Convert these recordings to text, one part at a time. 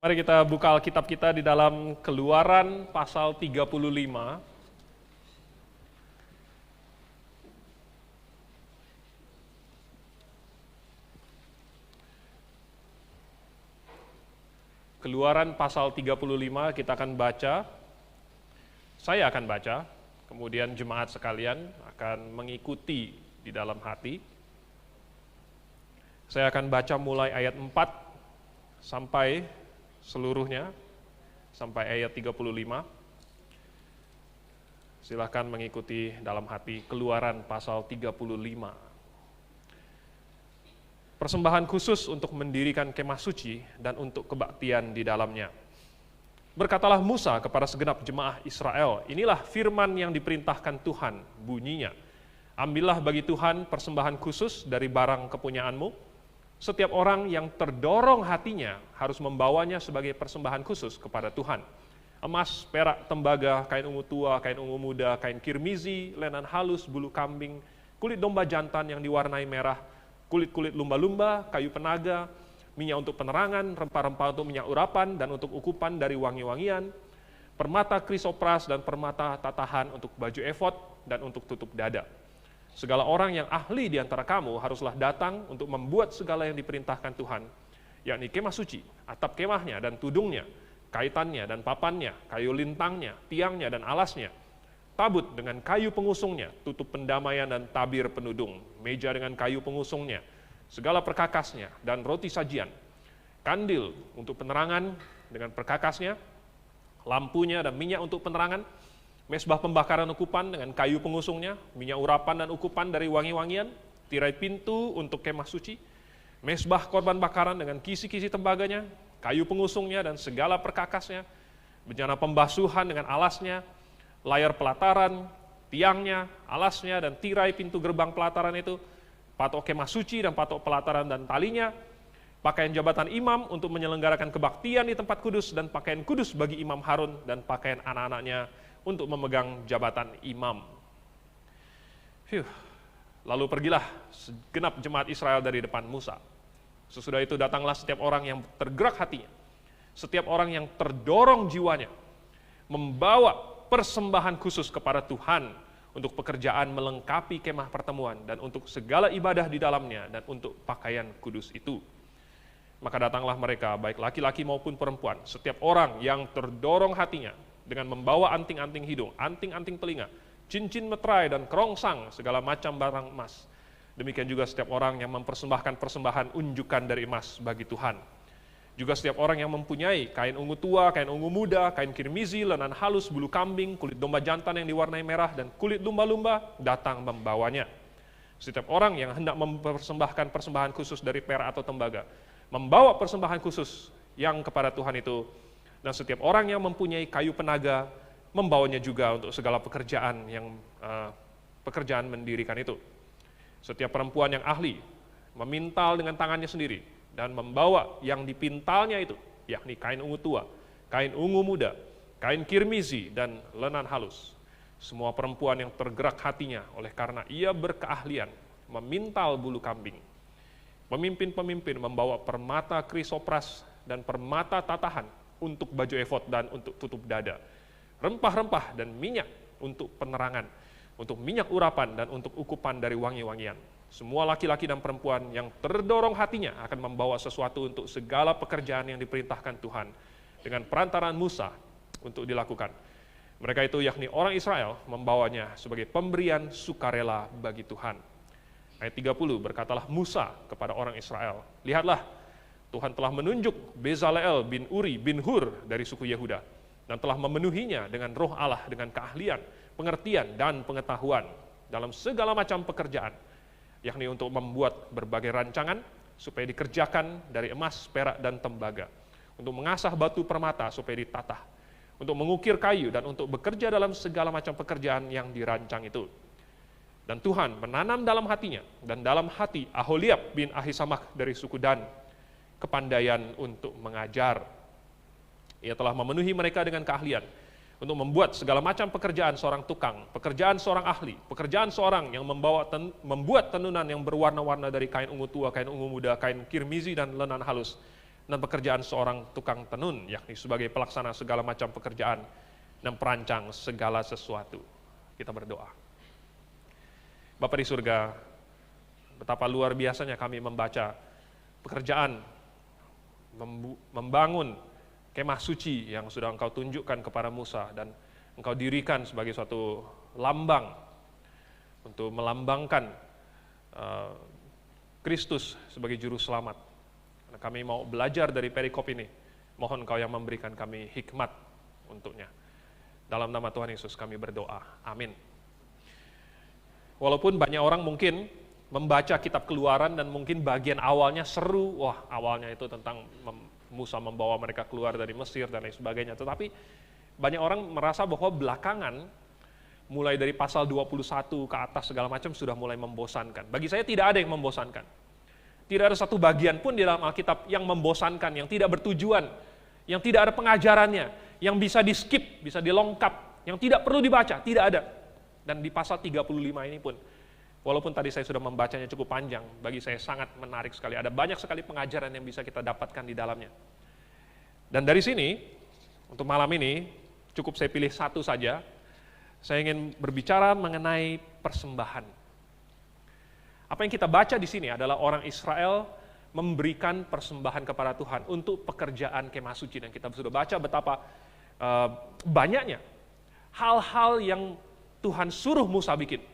Mari kita buka Alkitab kita di dalam Keluaran pasal 35. Keluaran pasal 35 kita akan baca, saya akan baca, kemudian jemaat sekalian akan mengikuti di dalam hati. Saya akan baca mulai ayat 4 sampai seluruhnya, sampai ayat 35. Silakan mengikuti dalam hati Keluaran pasal 35. Persembahan khusus untuk mendirikan kemah suci dan untuk kebaktian di dalamnya. Berkatalah Musa kepada segenap jemaah Israel, inilah firman yang diperintahkan Tuhan, bunyinya. Ambillah bagi Tuhan persembahan khusus dari barang kepunyaanmu. Setiap orang yang terdorong hatinya harus membawanya sebagai persembahan khusus kepada Tuhan. Emas, perak, tembaga, kain ungu tua, kain ungu muda, kain kirmizi, lenan halus, bulu kambing, kulit domba jantan yang diwarnai merah, kulit-kulit lumba-lumba, kayu penaga, minyak untuk penerangan, rempah-rempah untuk minyak urapan dan untuk ukupan dari wangi-wangian, permata krisopras dan permata tatahan untuk baju efod dan untuk tutup dada. Segala orang yang ahli di antara kamu haruslah datang untuk membuat segala yang diperintahkan Tuhan, yakni kemah suci, atap kemahnya dan tudungnya, kaitannya dan papannya, kayu lintangnya, tiangnya dan alasnya, tabut dengan kayu pengusungnya, tutup pendamaian dan tabir penudung, meja dengan kayu pengusungnya, segala perkakasnya dan roti sajian, kandil untuk penerangan dengan perkakasnya, lampunya dan minyak untuk penerangan, mesbah pembakaran ukupan dengan kayu pengusungnya, minyak urapan dan ukupan dari wangi-wangian, tirai pintu untuk kemah suci, mesbah korban bakaran dengan kisi-kisi tembaganya, kayu pengusungnya dan segala perkakasnya, bejana pembasuhan dengan alasnya, layar pelataran, tiangnya, alasnya, dan tirai pintu gerbang pelataran itu, patok kemah suci dan patok pelataran dan talinya, pakaian jabatan imam untuk menyelenggarakan kebaktian di tempat kudus, dan pakaian kudus bagi imam Harun, dan pakaian anak-anaknya untuk memegang jabatan imam. Lalu pergilah segenap jemaat Israel dari depan Musa. Sesudah itu datanglah setiap orang yang tergerak hatinya, setiap orang yang terdorong jiwanya, membawa persembahan khusus kepada Tuhan untuk pekerjaan melengkapi kemah pertemuan dan untuk segala ibadah di dalamnya dan untuk pakaian kudus itu. Maka datanglah mereka, baik laki-laki maupun perempuan, setiap orang yang terdorong hatinya dengan membawa anting-anting hidung, anting-anting telinga, cincin meterai dan kerongsang, segala macam barang emas. Demikian juga setiap orang yang mempersembahkan persembahan unjukan dari emas bagi Tuhan. Juga setiap orang yang mempunyai kain ungu tua, kain ungu muda, kain kirmizi, lenan halus, bulu kambing, kulit domba jantan yang diwarnai merah, dan kulit lumba-lumba, datang membawanya. Setiap orang yang hendak mempersembahkan persembahan khusus dari perak atau tembaga, membawa persembahan khusus yang kepada Tuhan itu, dan setiap orang yang mempunyai kayu penaga, membawanya juga untuk segala pekerjaan pekerjaan mendirikan itu. Setiap perempuan yang ahli, memintal dengan tangannya sendiri, dan membawa yang dipintalnya itu, yakni kain ungu tua, kain ungu muda, kain kirmizi, dan lenan halus. Semua perempuan yang tergerak hatinya oleh karena ia berkeahlian memintal bulu kambing. Pemimpin-pemimpin membawa permata krisopras dan permata tatahan untuk baju efod dan untuk tutup dada, rempah-rempah dan minyak untuk penerangan, untuk minyak urapan dan untuk ukupan dari wangi-wangian. Semua laki-laki dan perempuan yang terdorong hatinya akan membawa sesuatu untuk segala pekerjaan yang diperintahkan Tuhan dengan perantaraan Musa untuk dilakukan. Mereka itu yakni orang Israel membawanya sebagai pemberian sukarela bagi Tuhan. Ayat 30, berkatalah Musa kepada orang Israel, lihatlah, Tuhan telah menunjuk Bezaleel bin Uri bin Hur dari suku Yehuda, dan telah memenuhinya dengan roh Allah, dengan keahlian, pengertian, dan pengetahuan dalam segala macam pekerjaan, yakni untuk membuat berbagai rancangan supaya dikerjakan dari emas, perak, dan tembaga, untuk mengasah batu permata supaya ditatah, untuk mengukir kayu, dan untuk bekerja dalam segala macam pekerjaan yang dirancang itu. Dan Tuhan menanam dalam hatinya dan dalam hati Aholiab bin Ahisamak dari suku Dan kepandaian untuk mengajar. Ia telah memenuhi mereka dengan keahlian untuk membuat segala macam pekerjaan seorang tukang, pekerjaan seorang ahli, pekerjaan seorang yang membuat tenunan yang berwarna-warna dari kain ungu tua, kain ungu muda, kain kirmizi, dan lenan halus, dan pekerjaan seorang tukang tenun, yakni sebagai pelaksana segala macam pekerjaan dan perancang segala sesuatu. Kita berdoa. Bapa di surga, betapa luar biasanya kami membaca pekerjaan membangun kemah suci yang sudah Engkau tunjukkan kepada Musa dan Engkau dirikan sebagai suatu lambang untuk melambangkan Kristus sebagai juru selamat. Karena kami mau belajar dari perikop ini, mohon Engkau yang memberikan kami hikmat untuknya. Dalam nama Tuhan Yesus kami berdoa, amin. Walaupun banyak orang mungkin membaca kitab Keluaran dan mungkin bagian awalnya seru, wah awalnya itu tentang Musa membawa mereka keluar dari Mesir dan lain sebagainya. Tetapi banyak orang merasa bahwa belakangan, mulai dari pasal 21 ke atas segala macam sudah mulai membosankan. Bagi saya tidak ada yang membosankan. Tidak ada satu bagian pun di dalam Alkitab yang membosankan, yang tidak bertujuan, yang tidak ada pengajarannya, yang bisa di-skip, bisa dilongkap, yang tidak perlu dibaca, tidak ada. Dan di pasal 35 ini pun, walaupun tadi saya sudah membacanya cukup panjang, bagi saya sangat menarik sekali. Ada banyak sekali pengajaran yang bisa kita dapatkan di dalamnya. Dan dari sini, untuk malam ini, cukup saya pilih satu saja. Saya ingin berbicara mengenai persembahan. Apa yang kita baca di sini adalah orang Israel memberikan persembahan kepada Tuhan untuk pekerjaan kemah suci. Dan kita sudah baca betapa banyaknya hal-hal yang Tuhan suruh Musa bikin.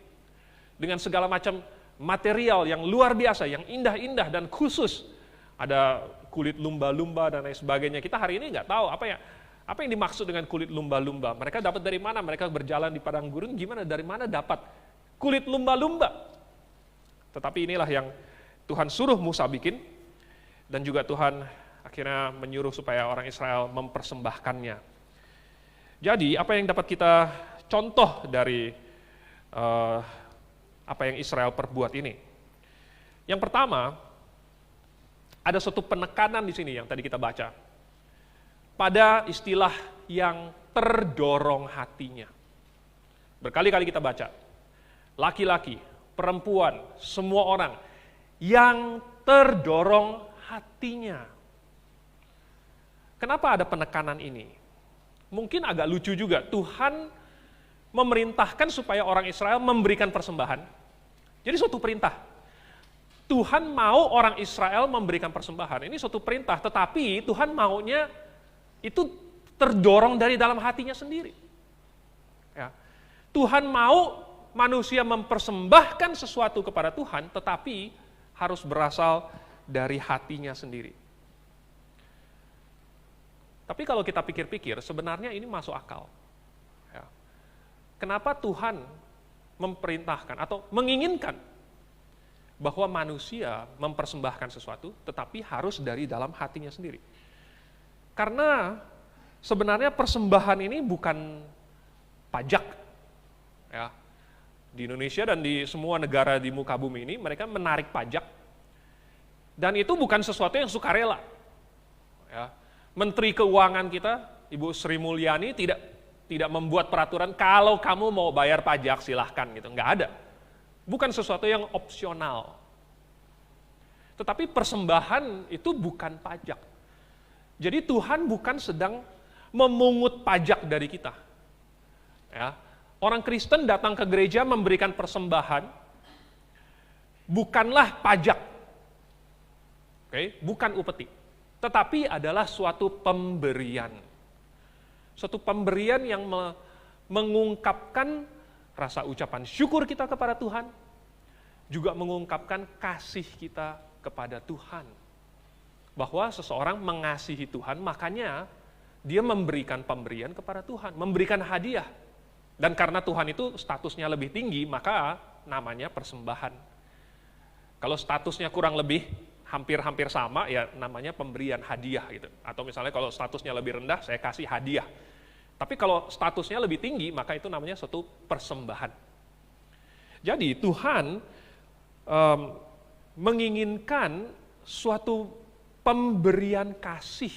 Dengan segala macam material yang luar biasa, yang indah-indah dan khusus. Ada kulit lumba-lumba dan lain sebagainya. Kita hari ini nggak tahu apa yang dimaksud dengan kulit lumba-lumba. Mereka dapat dari mana? Mereka berjalan di padang gurun, gimana? Dari mana dapat kulit lumba-lumba? Tetapi inilah yang Tuhan suruh Musa bikin. Dan juga Tuhan akhirnya menyuruh supaya orang Israel mempersembahkannya. Jadi apa yang dapat kita contoh dari apa yang Israel perbuat ini? Yang pertama, ada suatu penekanan di sini yang tadi kita baca. Pada istilah yang terdorong hatinya. Berkali-kali kita baca. Laki-laki, perempuan, semua orang yang terdorong hatinya. Kenapa ada penekanan ini? Mungkin agak lucu juga. Tuhan memerintahkan supaya orang Israel memberikan persembahan. Jadi suatu perintah. Tuhan mau orang Israel memberikan persembahan. Ini suatu perintah, tetapi Tuhan maunya itu terdorong dari dalam hatinya sendiri. Ya. Tuhan mau manusia mempersembahkan sesuatu kepada Tuhan, tetapi harus berasal dari hatinya sendiri. Tapi kalau kita pikir-pikir, sebenarnya ini masuk akal. Ya. Kenapa Tuhan memerintahkan atau menginginkan bahwa manusia mempersembahkan sesuatu, tetapi harus dari dalam hatinya sendiri? Karena sebenarnya persembahan ini bukan pajak. Ya. Di Indonesia dan di semua negara di muka bumi ini, mereka menarik pajak. Dan itu bukan sesuatu yang sukarela. Ya. Menteri Keuangan kita, Ibu Sri Mulyani tidak membuat peraturan kalau kamu mau bayar pajak silahkan gitu, nggak ada. Bukan sesuatu yang opsional. Tetapi persembahan itu bukan pajak. Jadi Tuhan bukan sedang memungut pajak dari kita. Ya. Orang Kristen datang ke gereja memberikan persembahan, bukanlah pajak, bukan upeti, tetapi adalah suatu pemberian. Suatu pemberian yang mengungkapkan rasa ucapan syukur kita kepada Tuhan, juga mengungkapkan kasih kita kepada Tuhan. Bahwa seseorang mengasihi Tuhan, makanya dia memberikan pemberian kepada Tuhan, memberikan hadiah. Dan karena Tuhan itu statusnya lebih tinggi, maka namanya persembahan. Kalau statusnya kurang lebih hampir-hampir sama, ya namanya pemberian hadiah gitu. Atau misalnya kalau statusnya lebih rendah, saya kasih hadiah. Tapi kalau statusnya lebih tinggi, maka itu namanya suatu persembahan. Jadi Tuhan menginginkan suatu pemberian kasih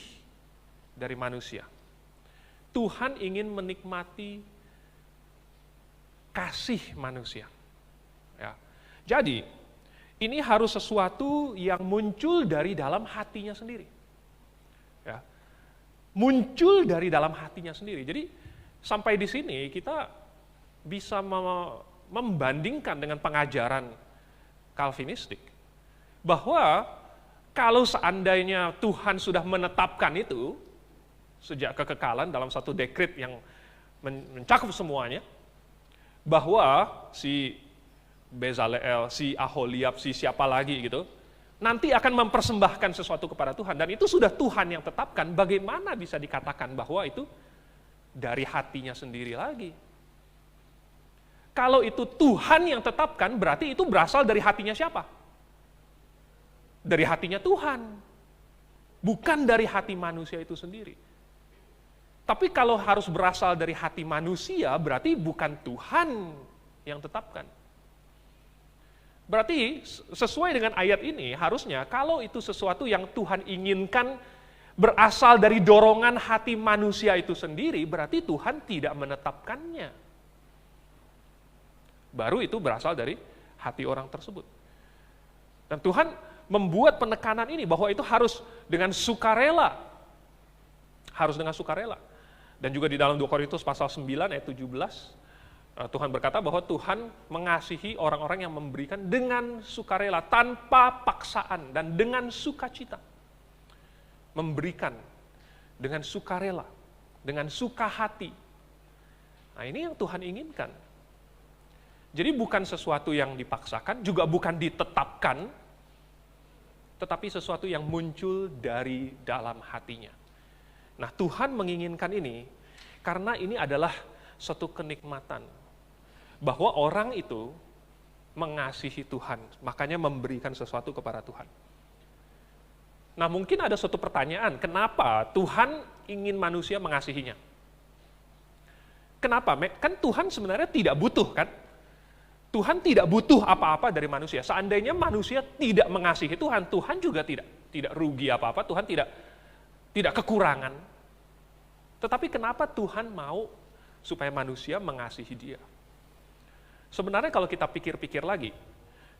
dari manusia. Tuhan ingin menikmati kasih manusia. Ya. Jadi, ini harus sesuatu yang muncul dari dalam hatinya sendiri. muncul dari dalam hatinya sendiri. Jadi sampai di sini kita bisa membandingkan dengan pengajaran Calvinistik, bahwa kalau seandainya Tuhan sudah menetapkan itu sejak kekekalan dalam satu dekret yang mencakup semuanya, bahwa si Bezaleel, si Aholiab, si siapa lagi gitu, nanti akan mempersembahkan sesuatu kepada Tuhan, dan itu sudah Tuhan yang tetapkan, bagaimana bisa dikatakan bahwa itu dari hatinya sendiri lagi? Kalau itu Tuhan yang tetapkan, berarti itu berasal dari hatinya siapa? Dari hatinya Tuhan. Bukan dari hati manusia itu sendiri. Tapi kalau harus berasal dari hati manusia, berarti bukan Tuhan yang tetapkan. Berarti sesuai dengan ayat ini, harusnya kalau itu sesuatu yang Tuhan inginkan berasal dari dorongan hati manusia itu sendiri, berarti Tuhan tidak menetapkannya. Baru itu berasal dari hati orang tersebut. Dan Tuhan membuat penekanan ini bahwa itu harus dengan sukarela. Harus dengan sukarela. Dan juga di dalam 2 Korintus pasal 9 ayat 17, Tuhan berkata bahwa Tuhan mengasihi orang-orang yang memberikan dengan sukarela, tanpa paksaan dan dengan sukacita. Memberikan dengan sukarela, dengan suka hati. Nah, ini yang Tuhan inginkan. Jadi bukan sesuatu yang dipaksakan, juga bukan ditetapkan, tetapi sesuatu yang muncul dari dalam hatinya. Nah, Tuhan menginginkan ini karena ini adalah suatu kenikmatan bahwa orang itu mengasihi Tuhan, makanya memberikan sesuatu kepada Tuhan. Nah, mungkin ada suatu pertanyaan, kenapa Tuhan ingin manusia mengasihinya? Kenapa? Kan Tuhan sebenarnya tidak butuh, kan? Tuhan tidak butuh apa-apa dari manusia. Seandainya manusia tidak mengasihi Tuhan, Tuhan juga tidak rugi apa-apa, Tuhan tidak kekurangan. Tetapi kenapa Tuhan mau supaya manusia mengasihi Dia? Sebenarnya kalau kita pikir-pikir lagi,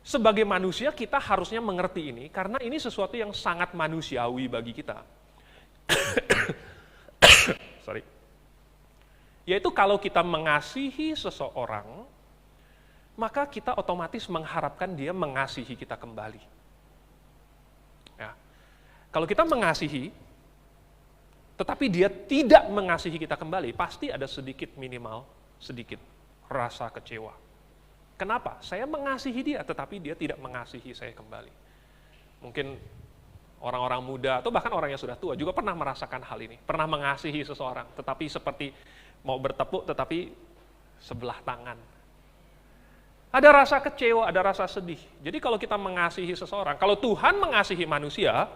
sebagai manusia kita harusnya mengerti ini, karena ini sesuatu yang sangat manusiawi bagi kita. Yaitu kalau kita mengasihi seseorang, maka kita otomatis mengharapkan dia mengasihi kita kembali. Ya. Kalau kita mengasihi, tetapi dia tidak mengasihi kita kembali, pasti ada sedikit rasa kecewa. Kenapa? Saya mengasihi dia, tetapi dia tidak mengasihi saya kembali. Mungkin orang-orang muda, atau bahkan orang yang sudah tua, juga pernah merasakan hal ini. Pernah mengasihi seseorang, tetapi seperti mau bertepuk, tetapi sebelah tangan. Ada rasa kecewa, ada rasa sedih. Jadi kalau kita mengasihi seseorang, kalau Tuhan mengasihi manusia,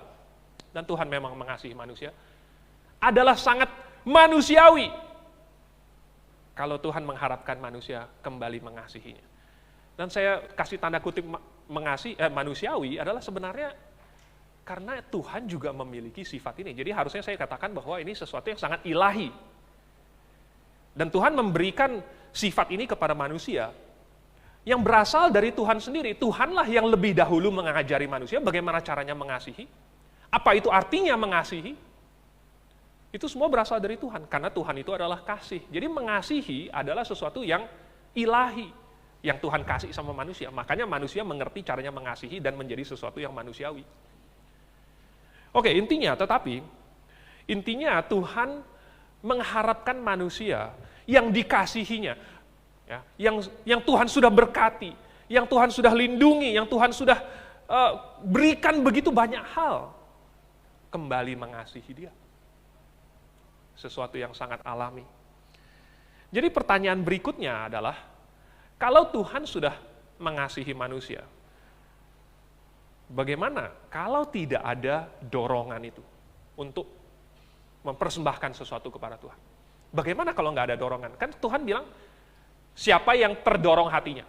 dan Tuhan memang mengasihi manusia, adalah sangat manusiawi kalau Tuhan mengharapkan manusia kembali mengasihinya. Dan saya kasih tanda kutip manusiawi adalah sebenarnya karena Tuhan juga memiliki sifat ini. Jadi harusnya saya katakan bahwa ini sesuatu yang sangat ilahi. Dan Tuhan memberikan sifat ini kepada manusia, yang berasal dari Tuhan sendiri. Tuhanlah yang lebih dahulu mengajari manusia bagaimana caranya mengasihi. Apa itu artinya mengasihi? Itu semua berasal dari Tuhan, karena Tuhan itu adalah kasih. Jadi mengasihi adalah sesuatu yang ilahi, yang Tuhan kasih sama manusia. Makanya manusia mengerti caranya mengasihi dan menjadi sesuatu yang manusiawi. Oke, intinya Tuhan mengharapkan manusia yang dikasihinya, ya, yang Tuhan sudah berkati, yang Tuhan sudah lindungi, yang Tuhan sudah berikan begitu banyak hal, kembali mengasihi Dia. Sesuatu yang sangat alami. Jadi pertanyaan berikutnya adalah, kalau Tuhan sudah mengasihi manusia, bagaimana kalau tidak ada dorongan itu untuk mempersembahkan sesuatu kepada Tuhan? Bagaimana kalau nggak ada dorongan? Kan Tuhan bilang, siapa yang terdorong hatinya?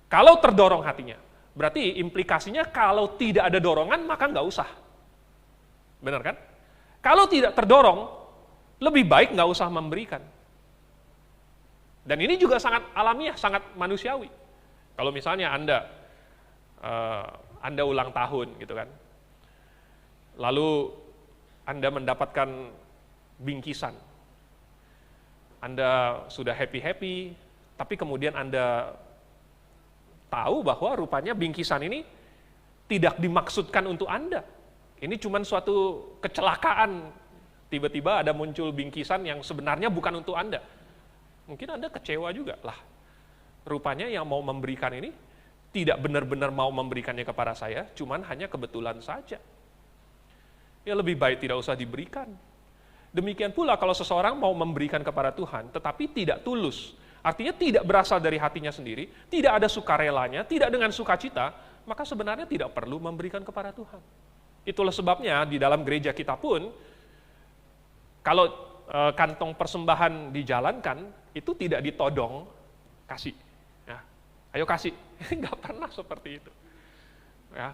Kalau terdorong hatinya, berarti implikasinya kalau tidak ada dorongan, maka nggak usah. Benar kan? Kalau tidak terdorong, lebih baik nggak usah memberikan. Dan ini juga sangat alamiah, sangat manusiawi. Kalau misalnya Anda ulang tahun gitu kan, lalu Anda mendapatkan bingkisan. Anda sudah happy-happy, tapi kemudian Anda tahu bahwa rupanya bingkisan ini tidak dimaksudkan untuk Anda. Ini cuma suatu kecelakaan. Tiba-tiba ada muncul bingkisan yang sebenarnya bukan untuk Anda. Mungkin Anda kecewa juga. Lah, rupanya yang mau memberikan ini tidak benar-benar mau memberikannya kepada saya, cuman hanya kebetulan saja. Ya lebih baik tidak usah diberikan. Demikian pula kalau seseorang mau memberikan kepada Tuhan, tetapi tidak tulus, artinya tidak berasal dari hatinya sendiri, tidak ada sukarelanya, tidak dengan sukacita, maka sebenarnya tidak perlu memberikan kepada Tuhan. Itulah sebabnya di dalam gereja kita pun, kalau kantong persembahan dijalankan, itu tidak ditodong, kasih. Ya, ayo kasih, nggak pernah seperti itu. Ya.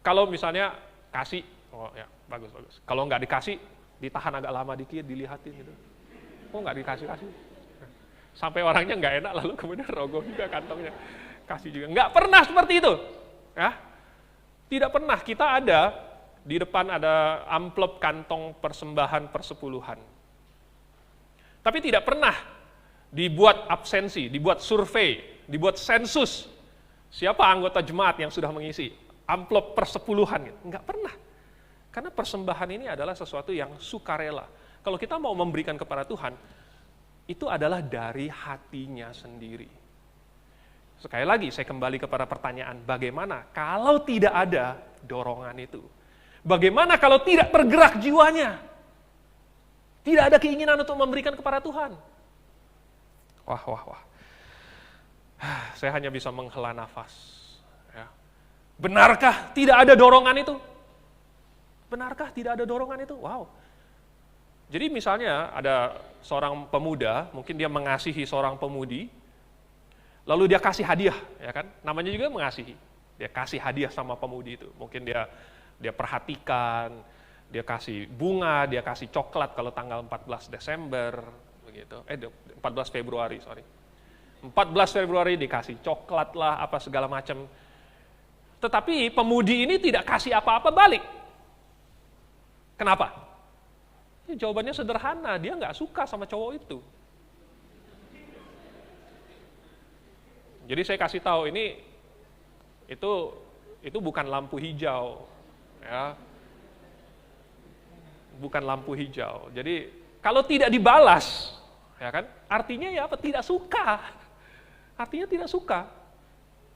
Kalau misalnya kasih, oh ya bagus. Kalau nggak dikasih, ditahan agak lama dikit, dilihatin gitu. Kok nggak dikasih-kasih? Sampai orangnya nggak enak, lalu kemudian rogoh juga kantongnya. Kasih juga. Nggak pernah seperti itu. Ya. Tidak pernah. Kita ada, di depan ada amplop kantong persembahan persepuluhan. Tapi tidak pernah dibuat absensi, dibuat survei, dibuat sensus. Siapa anggota jemaat yang sudah mengisi amplop persepuluhan? Nggak pernah. Karena persembahan ini adalah sesuatu yang sukarela. Kalau kita mau memberikan kepada Tuhan, itu adalah dari hatinya sendiri. Sekali lagi, saya kembali kepada pertanyaan, bagaimana kalau tidak ada dorongan itu? Bagaimana kalau tidak tergerak jiwanya? Tidak ada keinginan untuk memberikan kepada Tuhan? Wah. Saya hanya bisa menghela nafas. Ya. Benarkah tidak ada dorongan itu? Benarkah tidak ada dorongan itu? Wow. Jadi misalnya ada seorang pemuda, mungkin dia mengasihi seorang pemudi, lalu dia kasih hadiah, ya kan? Namanya juga mengasihi. Dia kasih hadiah sama pemudi itu. Mungkin dia perhatikan, dia kasih bunga, dia kasih coklat kalau tanggal 14 Desember, begitu. 14 Februari, sorry. 14 Februari dikasih coklat lah, apa segala macam. Tetapi pemudi ini tidak kasih apa-apa balik. Kenapa? Ya, jawabannya sederhana, dia nggak suka sama cowok itu. Jadi saya kasih tahu itu bukan lampu hijau, ya, bukan lampu hijau. Jadi kalau tidak dibalas, ya kan, artinya ya apa? Tidak suka. Artinya tidak suka,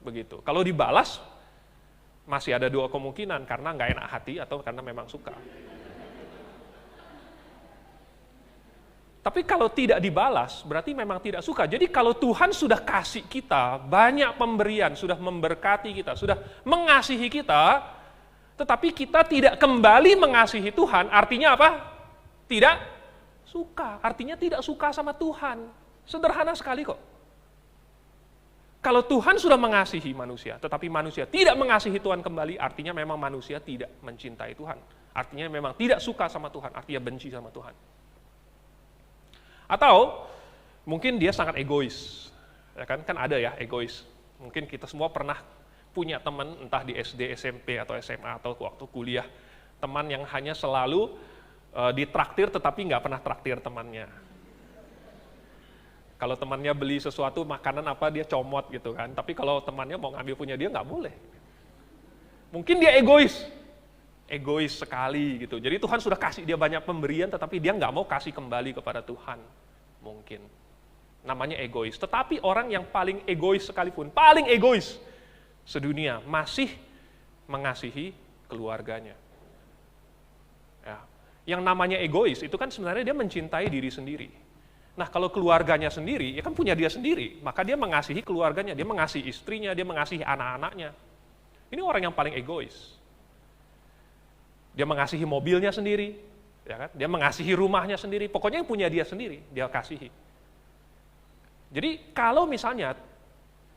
begitu. Kalau dibalas masih ada dua kemungkinan, karena nggak enak hati atau karena memang suka. Tapi kalau tidak dibalas, berarti memang tidak suka. Jadi kalau Tuhan sudah kasih kita banyak pemberian, sudah memberkati kita, sudah mengasihi kita, tetapi kita tidak kembali mengasihi Tuhan, artinya apa? Tidak suka. Artinya tidak suka sama Tuhan. Sederhana sekali kok. Kalau Tuhan sudah mengasihi manusia, tetapi manusia tidak mengasihi Tuhan kembali, artinya memang manusia tidak mencintai Tuhan. Artinya memang tidak suka sama Tuhan, artinya benci sama Tuhan. Atau mungkin dia sangat egois, ya kan ada ya egois. Mungkin kita semua pernah punya teman, entah di SD, SMP atau SMA atau waktu kuliah, teman yang hanya selalu ditraktir tetapi nggak pernah traktir temannya. Kalau temannya beli sesuatu makanan apa dia comot gitu kan, tapi kalau temannya mau ngambil punya dia nggak boleh. Mungkin dia egois sekali gitu. Jadi Tuhan sudah kasih dia banyak pemberian, tetapi dia nggak mau kasih kembali kepada Tuhan. Mungkin. Namanya egois. Tetapi orang yang paling egois sekalipun, paling egois sedunia, masih mengasihi keluarganya. Ya. Yang namanya egois, itu kan sebenarnya dia mencintai diri sendiri. Nah kalau keluarganya sendiri, ya kan punya dia sendiri, maka dia mengasihi keluarganya, dia mengasihi istrinya, dia mengasihi anak-anaknya. Ini orang yang paling egois. Dia mengasihi mobilnya sendiri, ya kan? Dia mengasihi rumahnya sendiri, pokoknya yang punya dia sendiri, dia kasihi. Jadi kalau misalnya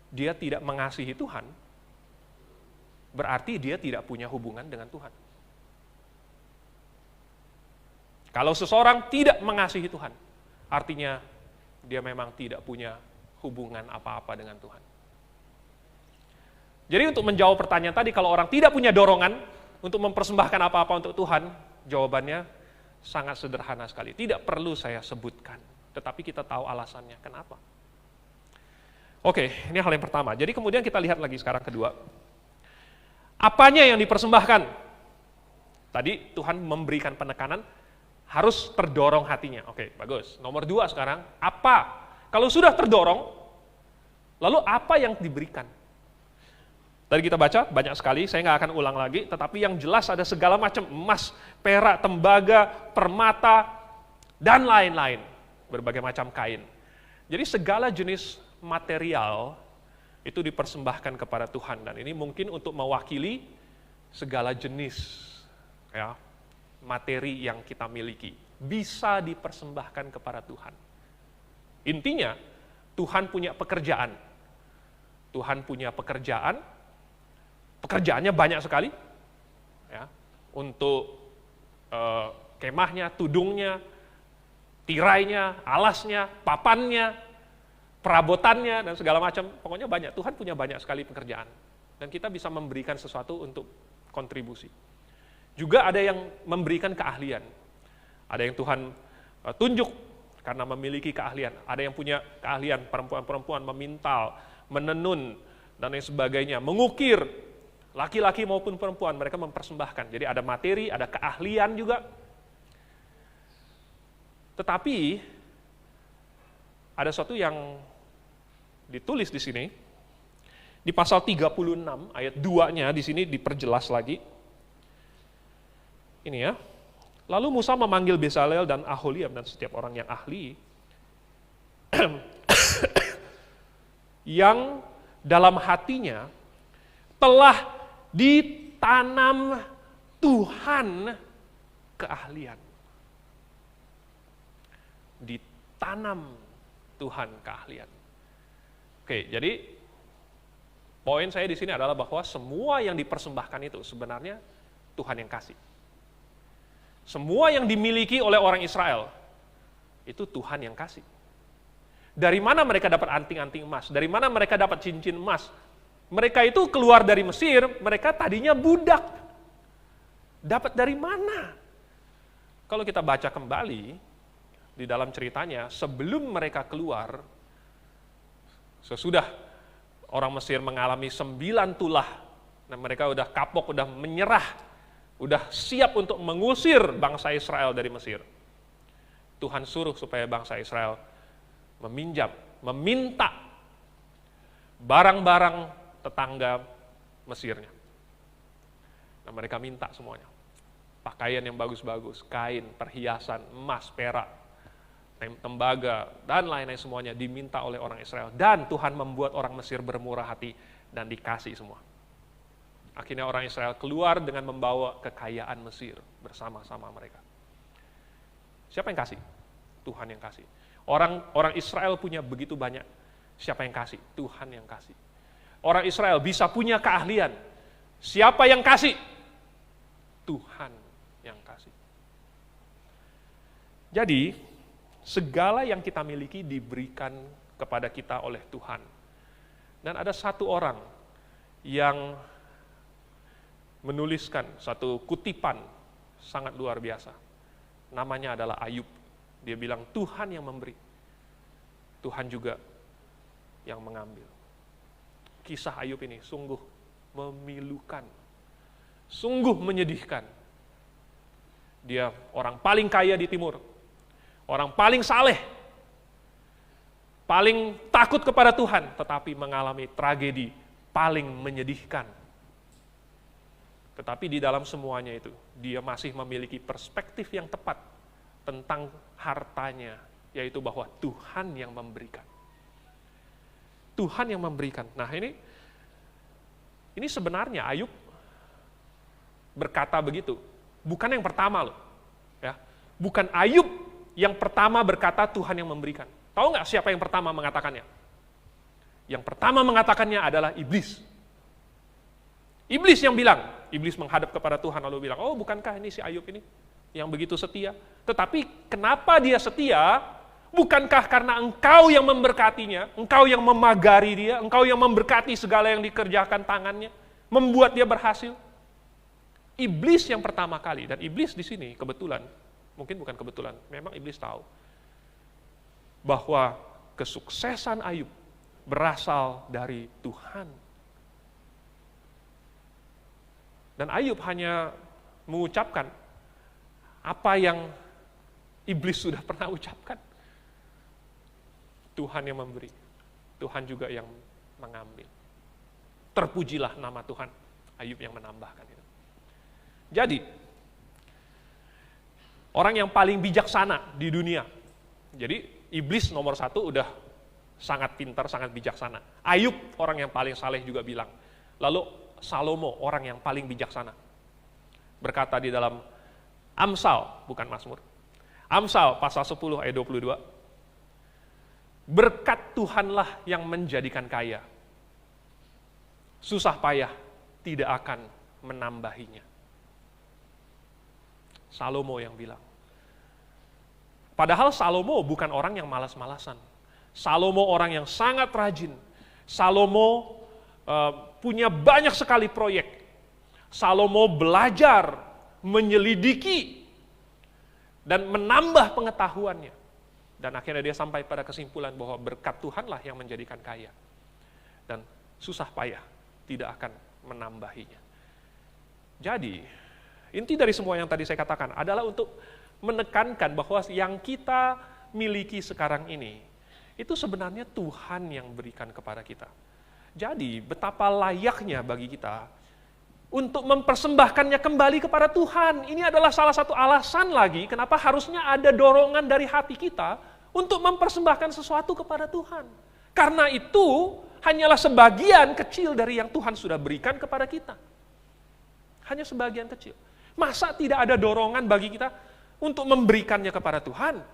dia tidak mengasihi Tuhan, berarti dia tidak punya hubungan dengan Tuhan. Kalau seseorang tidak mengasihi Tuhan, artinya dia memang tidak punya hubungan apa-apa dengan Tuhan. Jadi untuk menjawab pertanyaan tadi, kalau orang tidak punya dorongan untuk mempersembahkan apa-apa untuk Tuhan, Jawabannya sangat sederhana sekali. Tidak perlu saya sebutkan, tetapi kita tahu alasannya. Kenapa? Oke, ini hal yang pertama. Jadi kemudian kita lihat lagi sekarang kedua. Apanya yang dipersembahkan? Tadi Tuhan memberikan penekanan, harus terdorong hatinya. Oke, bagus. Nomor 2 sekarang, apa? Kalau sudah terdorong, lalu apa yang diberikan? Tadi kita baca, banyak sekali, saya nggak akan ulang lagi, tetapi yang jelas ada segala macam emas, perak, tembaga, permata, dan lain-lain. Berbagai macam kain. Jadi segala jenis material itu dipersembahkan kepada Tuhan. Dan ini mungkin untuk mewakili segala jenis ya, materi yang kita miliki. Bisa dipersembahkan kepada Tuhan. Intinya, Tuhan punya pekerjaan. Tuhan punya pekerjaan, pekerjaannya banyak sekali, ya, untuk kemahnya, tudungnya, tirainya, alasnya, papannya, perabotannya, dan segala macam. Pokoknya banyak, Tuhan punya banyak sekali pekerjaan. Dan kita bisa memberikan sesuatu untuk kontribusi. Juga ada yang memberikan keahlian. Ada yang Tuhan tunjuk karena memiliki keahlian. Ada yang punya keahlian, perempuan-perempuan memintal, menenun, dan lain sebagainya, mengukir, laki-laki maupun perempuan, mereka mempersembahkan. Jadi ada materi, ada keahlian juga. Tetapi ada sesuatu yang ditulis di sini, di pasal 36 ayat 2-nya di sini diperjelas lagi. Ini ya. Lalu Musa memanggil Bezalel dan Aholiab dan setiap orang yang ahli yang dalam hatinya telah ditanam Tuhan keahlian. Ditanam Tuhan keahlian. Oke, jadi poin saya di sini adalah bahwa semua yang dipersembahkan itu sebenarnya Tuhan yang kasih. Semua yang dimiliki oleh orang Israel itu Tuhan yang kasih. Dari mana mereka dapat anting-anting emas? Dari mana mereka dapat cincin emas? Mereka itu keluar dari Mesir, mereka tadinya budak. Dapat dari mana? Kalau kita baca kembali di dalam ceritanya, sebelum mereka keluar, sesudah orang Mesir mengalami 9 tulah, dan mereka udah kapok, udah menyerah, udah siap untuk mengusir bangsa Israel dari Mesir. Tuhan suruh supaya bangsa Israel meminta barang-barang tetangga Mesirnya. Nah, mereka minta semuanya. Pakaian yang bagus-bagus, kain, perhiasan, emas, perak, tembaga, dan lain-lain semuanya diminta oleh orang Israel. Dan Tuhan membuat orang Mesir bermurah hati dan dikasih semua. Akhirnya orang Israel keluar dengan membawa kekayaan Mesir bersama-sama mereka. Siapa yang kasih? Tuhan yang kasih. Orang Israel punya begitu banyak. Siapa yang kasih? Tuhan yang kasih. Orang Israel bisa punya keahlian. Siapa yang kasih? Tuhan yang kasih. Jadi, segala yang kita miliki diberikan kepada kita oleh Tuhan. Dan ada satu orang yang menuliskan satu kutipan sangat luar biasa. Namanya adalah Ayub. Dia bilang, Tuhan yang memberi. Tuhan juga yang mengambil. Kisah Ayub ini sungguh memilukan. Sungguh menyedihkan. Dia orang paling kaya di timur. Orang paling saleh. Paling takut kepada Tuhan. Tetapi mengalami tragedi paling menyedihkan. Tetapi di dalam semuanya itu, dia masih memiliki perspektif yang tepat tentang hartanya, yaitu bahwa Tuhan yang memberikan. Tuhan yang memberikan. Nah ini sebenarnya Ayub berkata begitu. Bukan yang pertama loh. Ya. Bukan Ayub yang pertama berkata Tuhan yang memberikan. Tahu nggak siapa yang pertama mengatakannya? Yang pertama mengatakannya adalah iblis. Iblis yang bilang, iblis menghadap kepada Tuhan lalu bilang, oh bukankah ini si Ayub ini yang begitu setia? Tetapi kenapa dia setia? Bukankah karena engkau yang memberkatinya, engkau yang memagari dia, engkau yang memberkati segala yang dikerjakan tangannya, membuat dia berhasil? iblis yang pertama kali, dan iblis di sini kebetulan, mungkin bukan kebetulan, memang iblis tahu bahwa kesuksesan Ayub berasal dari Tuhan. Dan Ayub hanya mengucapkan apa yang iblis sudah pernah ucapkan. Tuhan yang memberi, Tuhan juga yang mengambil. Terpujilah nama Tuhan. Ayub yang menambahkan itu. Jadi, orang yang paling bijaksana di dunia. Jadi, iblis nomor 1 udah sangat pintar, sangat bijaksana. Ayub orang yang paling saleh juga bilang. Lalu Salomo orang yang paling bijaksana. Berkata di dalam Amsal, bukan Mazmur. Amsal pasal 10 ayat 22. Berkat Tuhanlah yang menjadikan kaya. Susah payah tidak akan menambahinya. Salomo yang bilang. Padahal Salomo bukan orang yang malas-malasan. Salomo orang yang sangat rajin. Salomo punya banyak sekali proyek. Salomo belajar, menyelidiki, dan menambah pengetahuannya. Dan akhirnya dia sampai pada kesimpulan bahwa berkat Tuhanlah yang menjadikan kaya. Dan susah payah tidak akan menambahinya. Jadi, inti dari semua yang tadi saya katakan adalah untuk menekankan bahwa yang kita miliki sekarang ini, itu sebenarnya Tuhan yang berikan kepada kita. Jadi, betapa layaknya bagi kita untuk mempersembahkannya kembali kepada Tuhan. Ini adalah salah satu alasan lagi kenapa harusnya ada dorongan dari hati kita untuk mempersembahkan sesuatu kepada Tuhan. Karena itu hanyalah sebagian kecil dari yang Tuhan sudah berikan kepada kita. Hanya sebagian kecil. Masa tidak ada dorongan bagi kita untuk memberikannya kepada Tuhan?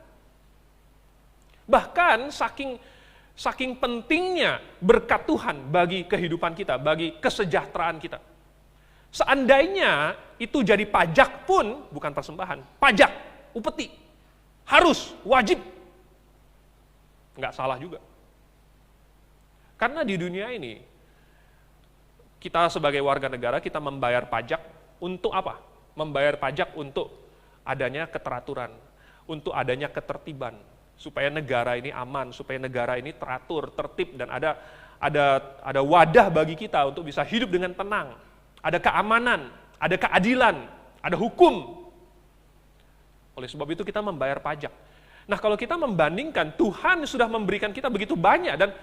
Bahkan saking pentingnya berkat Tuhan bagi kehidupan kita, bagi kesejahteraan kita. Seandainya itu jadi pajak pun, bukan persembahan, pajak, upeti, harus, wajib. Nggak salah juga. Karena di dunia ini, kita sebagai warga negara, kita membayar pajak untuk apa? Membayar pajak untuk adanya keteraturan, untuk adanya ketertiban, supaya negara ini aman, supaya negara ini teratur, tertib, dan ada wadah bagi kita untuk bisa hidup dengan tenang. Ada keamanan, ada keadilan, ada hukum. Oleh sebab itu kita membayar pajak. Nah, kalau kita membandingkan, Tuhan sudah memberikan kita begitu banyak dan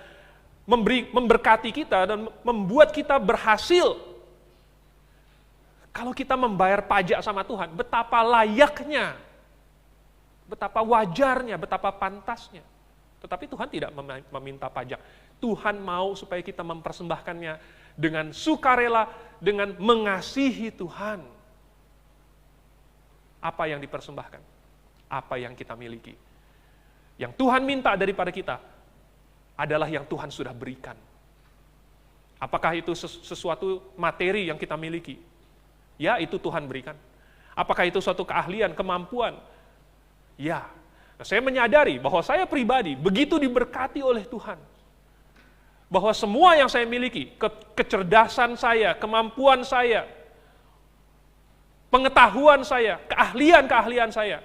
memberkati kita dan membuat kita berhasil. Kalau kita membayar pajak sama Tuhan, betapa layaknya, betapa wajarnya, betapa pantasnya. Tetapi Tuhan tidak meminta pajak. Tuhan mau supaya kita mempersembahkannya dengan sukarela, dengan mengasihi Tuhan. Apa yang dipersembahkan? Apa yang kita miliki? Yang Tuhan minta daripada kita adalah yang Tuhan sudah berikan. Apakah itu sesuatu materi yang kita miliki? Ya, itu Tuhan berikan. Apakah itu suatu keahlian, kemampuan? Ya. Nah, saya menyadari bahwa saya pribadi begitu diberkati oleh Tuhan. Bahwa semua yang saya miliki, kecerdasan saya, kemampuan saya, pengetahuan saya, keahlian-keahlian saya,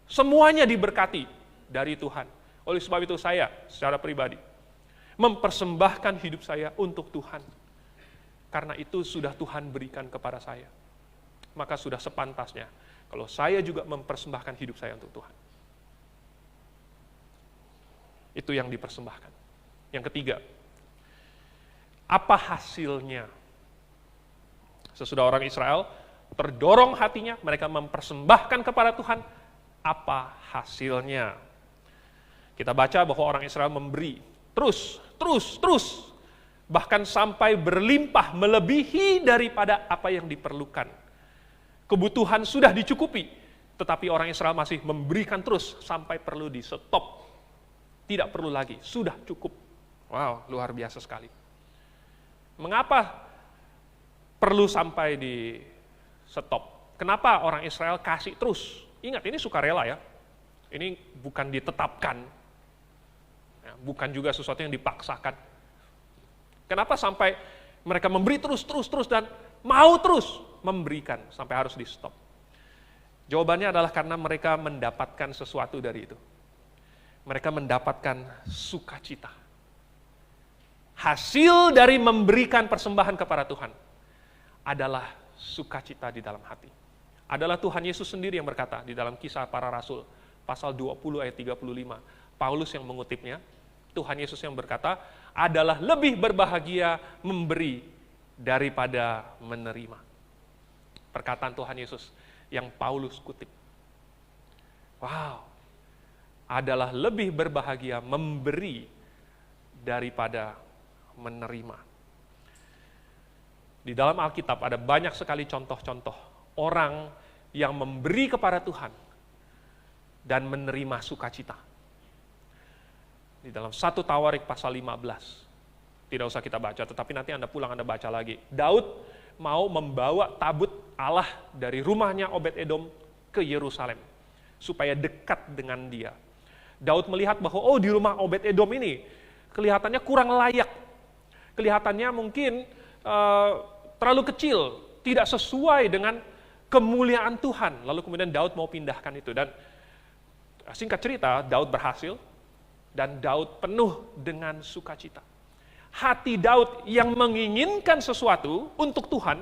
semuanya diberkati dari Tuhan. Oleh sebab itu saya, secara pribadi, mempersembahkan hidup saya untuk Tuhan. Karena itu sudah Tuhan berikan kepada saya. Maka sudah sepantasnya, kalau saya juga mempersembahkan hidup saya untuk Tuhan. Itu yang dipersembahkan. Yang ketiga, apa hasilnya? Sesudah orang Israel terdorong hatinya, mereka mempersembahkan kepada Tuhan, apa hasilnya? Kita baca bahwa orang Israel memberi terus, bahkan sampai berlimpah melebihi daripada apa yang diperlukan. Kebutuhan sudah dicukupi, tetapi orang Israel masih memberikan terus sampai perlu di stop. Tidak perlu lagi, sudah cukup. Wow, luar biasa sekali. Mengapa perlu sampai di stop? Kenapa orang Israel kasih terus? Ingat, ini sukarela ya. Ini bukan ditetapkan. Ya, bukan juga sesuatu yang dipaksakan. Kenapa sampai mereka memberi terus dan mau terus memberikan sampai harus di stop? Jawabannya adalah karena mereka mendapatkan sesuatu dari itu. Mereka mendapatkan sukacita. Hasil dari memberikan persembahan kepada Tuhan adalah sukacita di dalam hati. Adalah Tuhan Yesus sendiri yang berkata di dalam Kisah Para Rasul, pasal 20 ayat 35. Paulus yang mengutipnya, Tuhan Yesus yang berkata, adalah lebih berbahagia memberi daripada menerima. Perkataan Tuhan Yesus yang Paulus kutip. Wow, adalah lebih berbahagia memberi daripada menerima. Di dalam Alkitab ada banyak sekali contoh-contoh orang yang memberi kepada Tuhan dan menerima sukacita. Di dalam 1 Tawarik pasal 15, tidak usah kita baca, tetapi nanti Anda pulang Anda baca lagi. Daud mau membawa tabut Allah dari rumahnya Obed-Edom ke Yerusalem, supaya dekat dengan dia. Daud melihat bahwa, di rumah Obed-Edom ini, kelihatannya kurang layak. Kelihatannya mungkin terlalu kecil, tidak sesuai dengan kemuliaan Tuhan. Lalu kemudian Daud mau pindahkan itu. Dan singkat cerita, Daud berhasil, dan Daud penuh dengan sukacita. Hati Daud yang menginginkan sesuatu untuk Tuhan,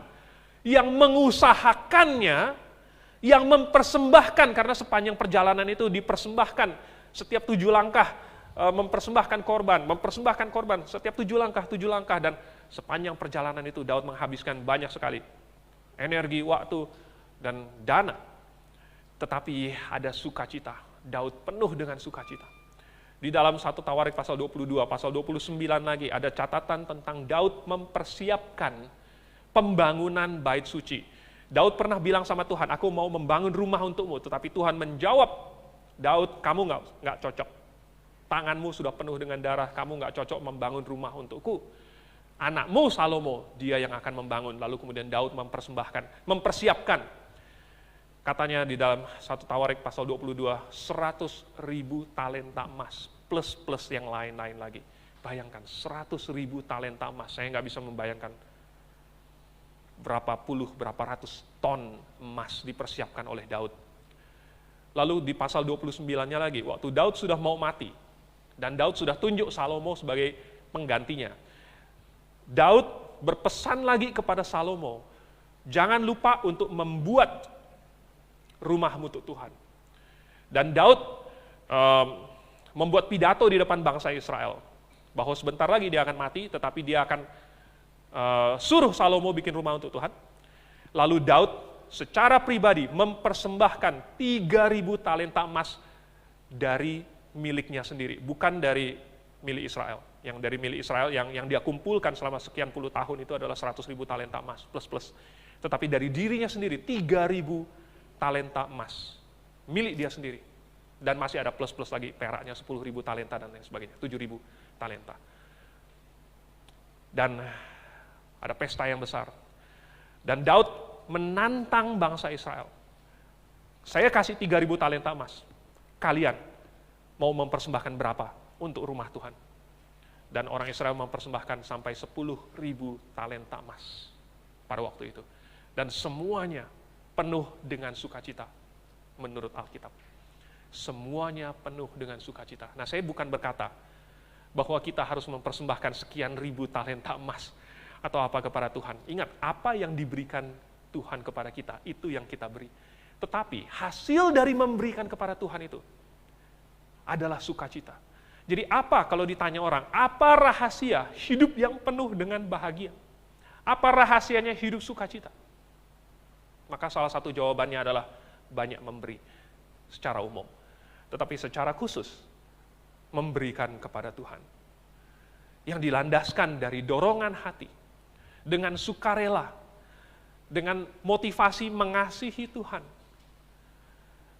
yang mengusahakannya, yang mempersembahkan, karena sepanjang perjalanan itu dipersembahkan setiap 7 langkah, mempersembahkan korban, setiap 7 langkah, dan sepanjang perjalanan itu Daud menghabiskan banyak sekali energi, waktu, dan dana. Tetapi ada sukacita, Daud penuh dengan sukacita. Di dalam 1 Tawarik pasal 22, pasal 29 lagi ada catatan tentang Daud mempersiapkan pembangunan bait suci. Daud pernah bilang sama Tuhan, aku mau membangun rumah untukmu, tetapi Tuhan menjawab, Daud, kamu nggak cocok. Tanganmu sudah penuh dengan darah, kamu nggak cocok membangun rumah untukku. Anakmu Salomo, dia yang akan membangun. Lalu kemudian Daud mempersiapkan. Katanya di dalam 1 Tawarik pasal 22, 100.000 talenta emas, plus yang lain-lain lagi. Bayangkan, 100.000 talenta emas, saya nggak bisa membayangkan berapa ratus ton emas dipersiapkan oleh Daud. Lalu di pasal 29-nya lagi, waktu Daud sudah mau mati, dan Daud sudah tunjuk Salomo sebagai penggantinya. Daud berpesan lagi kepada Salomo, jangan lupa untuk membuat rumahmu untuk Tuhan. Dan Daud membuat pidato di depan bangsa Israel, bahwa sebentar lagi dia akan mati, tetapi dia akan suruh Salomo bikin rumah untuk Tuhan. Lalu Daud secara pribadi mempersembahkan 3.000 talenta emas dari miliknya sendiri, bukan dari milik Israel. Yang dari milik Israel yang dia kumpulkan selama sekian puluh tahun itu adalah 100.000 talenta emas plus. Tetapi dari dirinya sendiri 3.000 talenta emas milik dia sendiri, dan masih ada plus lagi peraknya 10.000 talenta dan lain sebagainya, 7.000 talenta. Dan ada pesta yang besar, dan Daud menantang bangsa Israel, saya kasih 3.000 talenta emas, kalian mau mempersembahkan berapa untuk rumah Tuhan? Dan orang Israel mempersembahkan sampai 10.000 talenta emas pada waktu itu, dan semuanya penuh dengan sukacita menurut Alkitab. Semuanya penuh dengan sukacita. Nah, saya bukan berkata bahwa kita harus mempersembahkan sekian ribu talenta emas atau apa kepada Tuhan. Ingat, apa yang diberikan Tuhan kepada kita, itu yang kita beri. Tetapi hasil dari memberikan kepada Tuhan itu adalah sukacita. Jadi apa kalau ditanya orang, apa rahasia hidup yang penuh dengan bahagia? Apa rahasianya hidup sukacita? Maka salah satu jawabannya adalah banyak memberi secara umum. Tetapi secara khusus, memberikan kepada Tuhan. Yang dilandaskan dari dorongan hati, dengan sukarela, dengan motivasi mengasihi Tuhan.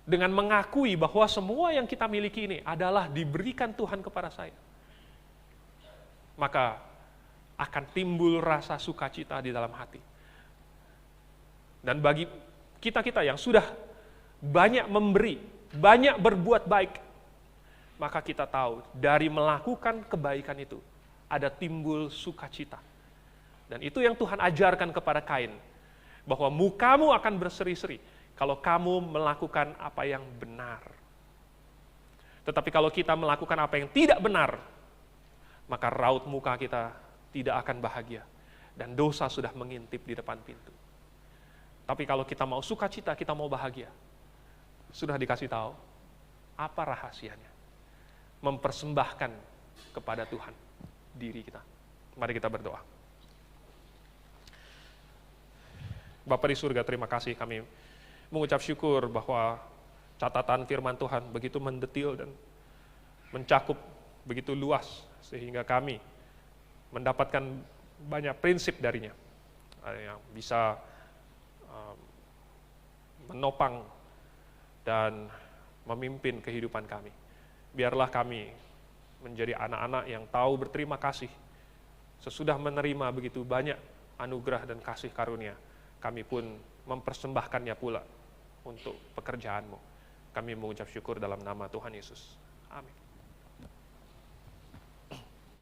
Dengan mengakui bahwa semua yang kita miliki ini adalah diberikan Tuhan kepada saya. Maka akan timbul rasa sukacita di dalam hati. Dan bagi kita-kita yang sudah banyak memberi, banyak berbuat baik, maka kita tahu dari melakukan kebaikan itu ada timbul sukacita. Dan itu yang Tuhan ajarkan kepada Kain. bahwa mukamu akan berseri-seri kalau kamu melakukan apa yang benar. Tetapi kalau kita melakukan apa yang tidak benar, maka raut muka kita tidak akan bahagia. Dan dosa sudah mengintip di depan pintu. Tapi kalau kita mau sukacita, kita mau bahagia, sudah dikasih tahu apa rahasianya. Mempersembahkan kepada Tuhan diri kita. Mari kita berdoa. Bapa di surga, terima kasih, kami mengucap syukur bahwa catatan firman Tuhan begitu mendetil dan mencakup begitu luas, sehingga kami mendapatkan banyak prinsip darinya yang bisa menopang dan memimpin kehidupan kami. Biarlah kami menjadi anak-anak yang tahu berterima kasih sesudah menerima begitu banyak anugerah dan kasih karunia. Kami pun mempersembahkannya pula untuk pekerjaan-Mu. Kami mengucap syukur dalam nama Tuhan Yesus. Amin.